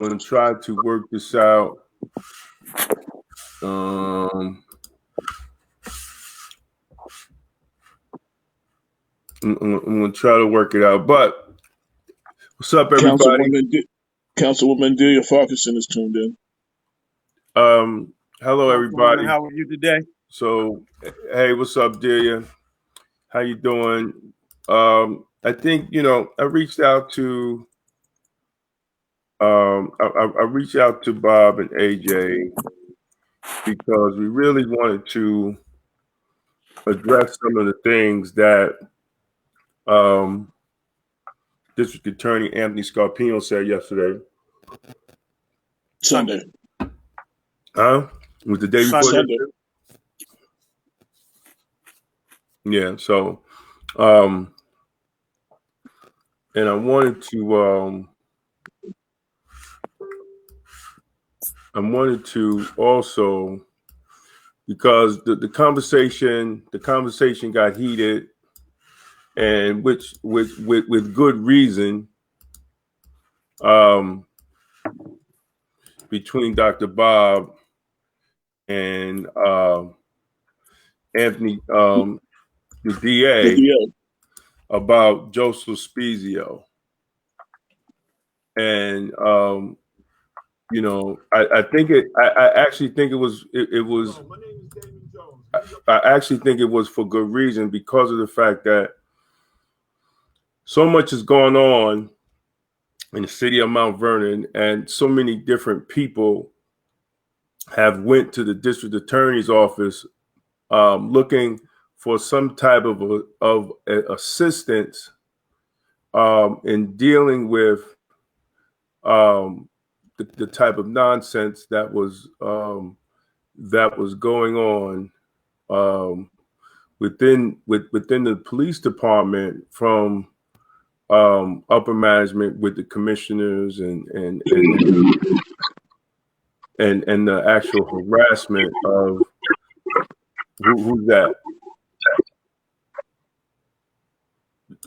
I'm going to try to work this out. I'm going to try to work it out. But what's up, everybody? Councilwoman Delia Farquharson is tuned in. Hello, everybody. How are you today? So, hey, what's up, Delia? How you doing? I think I reached out to I reached out to Bob and AJ because we really wanted to address some of the things that District Attorney Anthony Scarpino said yesterday. Sunday. Huh? It was the day before Sunday. Yeah. So, and I wanted to also, because the conversation got heated, and which with good reason, between Dr. Bob and Anthony, the DA, about Joseph Spezio. And I actually think it was My name is Damon Jones. I actually think it was for good reason, because of the fact that so much is going on in the city of Mount Vernon, and so many different people have went to the district attorney's office looking for some type of assistance in dealing with the type of nonsense that was going on within the police department, from upper management with the commissioners and the actual harassment of who's that?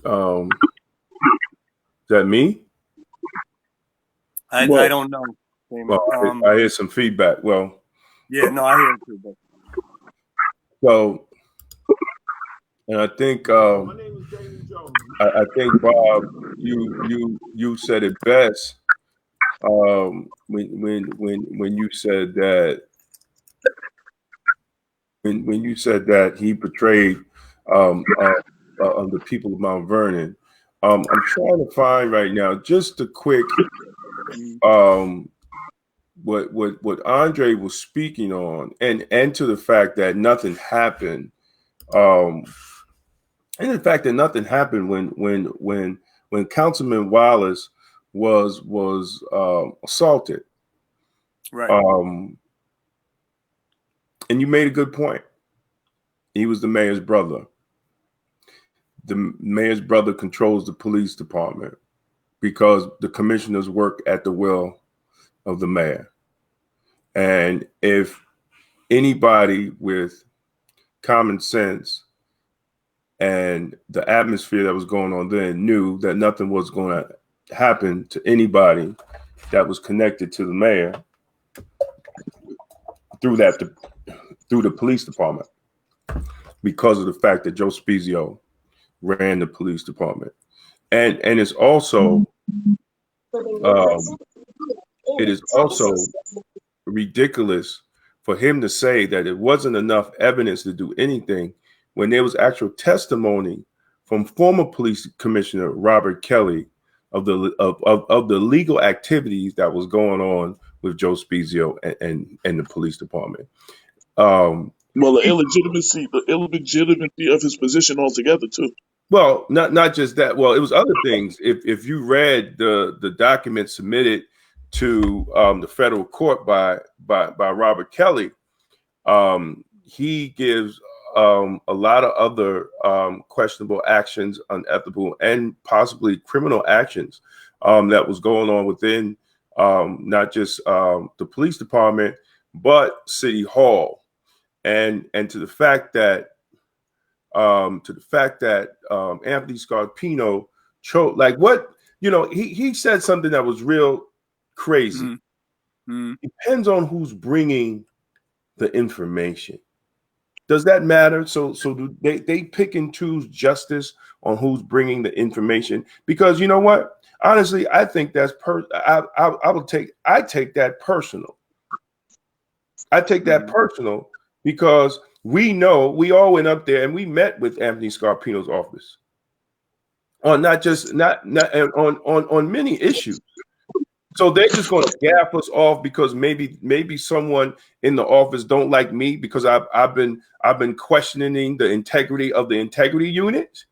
Is that me? I don't know. Well, I hear some feedback. Well, yeah, no, I hear it too. But... So, and I think My name is Damon Jones. I think, Bob, you said it best when you said that when you said that he portrayed the people of Mount Vernon. I'm trying to find right now just a quick what Andre was speaking on, and to the fact that nothing happened, and the fact that nothing happened when Councilman Wallace was assaulted. Right. And you made a good point. He was the mayor's brother. The mayor's brother controls the police department because the commissioners work at the will of the mayor. And if anybody with common sense and the atmosphere that was going on then knew that nothing was going to happen to anybody that was connected to the mayor through the police department, because of the fact that Joe Spezio ran the police department. And it's also it is also ridiculous for him to say that it wasn't enough evidence to do anything when there was actual testimony from former police commissioner Robert Kelly of the legal activities that was going on with Joe Spezio and the police department. Well, the illegitimacy of his position altogether, too. Well, not just that. Well, it was other things. If you read the document submitted to the federal court by Robert Kelly, he gives a lot of other questionable actions, unethical and possibly criminal actions that was going on within not just the police department, but City Hall. And to the fact that Anthony Scarpino chose, like, what, he said something that was real crazy. Mm-hmm. Depends on who's bringing the information. Does that matter? So do they pick and choose justice on who's bringing the information? Because you know what? Honestly, I think that's I take that personal. I take that personal because we know we all went up there and we met with Anthony Scarpino's office on on many issues. So they're just going to gap us off because maybe someone in the office don't like me because I've been questioning the integrity of the integrity unit,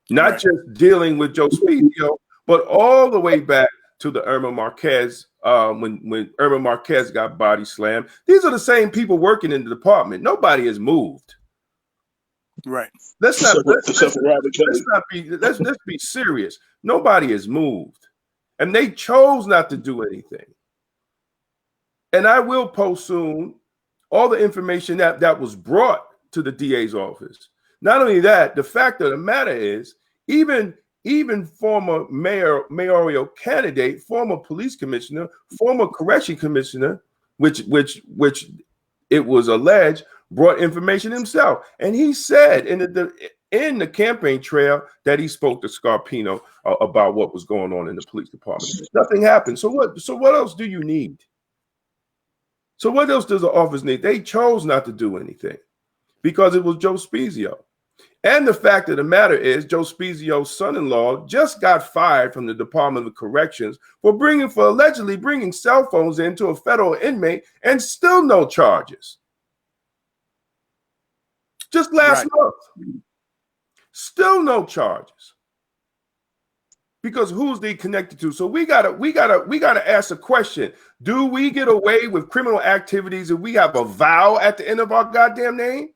not Right. just dealing with Joe Spizio, but all the way back to the Irma Marquez when Irma Marquez got body slammed. These are the same people working in the department. Nobody has moved. Right. Let's be serious. Nobody has moved. And they chose not to do anything. And I will post soon all the information that was brought to the DA's office. Not only that, the fact of the matter is, even former mayoral candidate, former police commissioner, former correction commissioner, which it was alleged, brought information himself. And he said in the campaign trail that he spoke to Scarpino about what was going on in the police department. Nothing happened. So what else do you need? So what else does the office need? They chose not to do anything because it was Joe Spizio. And the fact of the matter is Joe Spizio's son-in-law just got fired from the Department of Corrections for allegedly bringing cell phones into a federal inmate and still no charges. Just last month. Still no charges. Because who's they connected to? So we gotta ask a question. Do we get away with criminal activities if we have a vowel at the end of our goddamn name?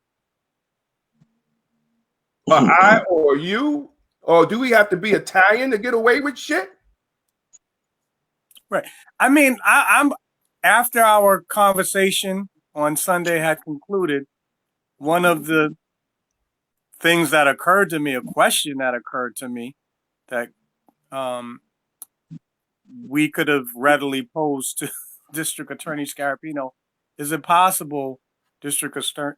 I or you? Or do we have to be Italian to get away with shit? Right. I mean, I'm after our conversation on Sunday had concluded, one of the things that occurred to me, a question that occurred to me that we could have readily posed to District Attorney Scarpino. Is it possible, District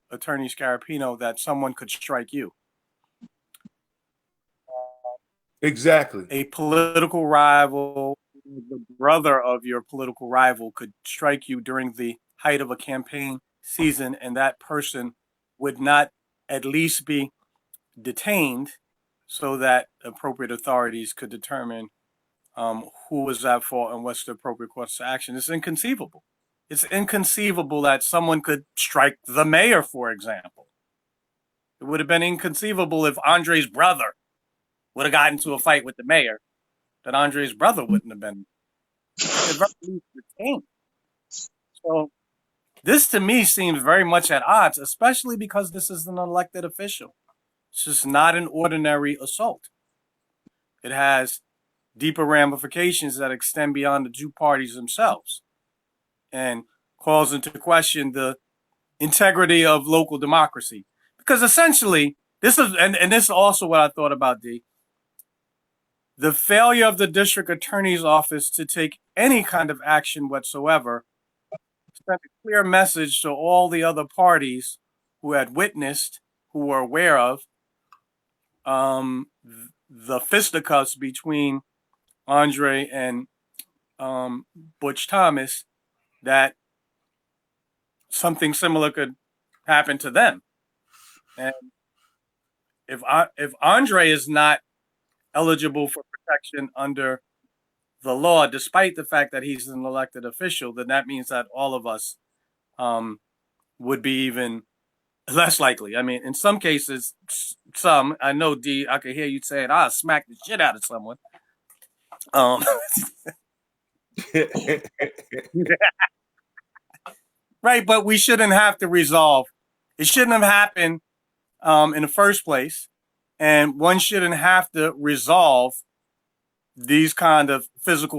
Attorney Scarpino, that someone could strike you? Exactly. A political rival, the brother of your political rival could strike you during the height of a campaign season, and that person would not at least be detained so that appropriate authorities could determine who was at fault and what's the appropriate course of action. It's inconceivable. It's inconceivable that someone could strike the mayor, for example. It would have been inconceivable if Andre's brother would have gotten into a fight with the mayor, that Andre's brother wouldn't have been detained. So this to me seems very much at odds, especially because this is an elected official. This is not an ordinary assault. It has deeper ramifications that extend beyond the two parties themselves and calls into question the integrity of local democracy. Because essentially, this is, and this is also what I thought about, D. The failure of the district attorney's office to take any kind of action whatsoever sent a clear message to all the other parties who had witnessed, who were aware of, the fisticuffs between Andre and Butch Thomas, that something similar could happen to them. And if Andre is not eligible for protection under the law, despite the fact that he's an elected official, then that means that all of us would be even less likely. I mean, in some cases, I know, D, I could hear you saying, I'll smack the shit out of someone. Right, but we shouldn't have to resolve. It shouldn't have happened in the first place. And one shouldn't have to resolve these kind of physical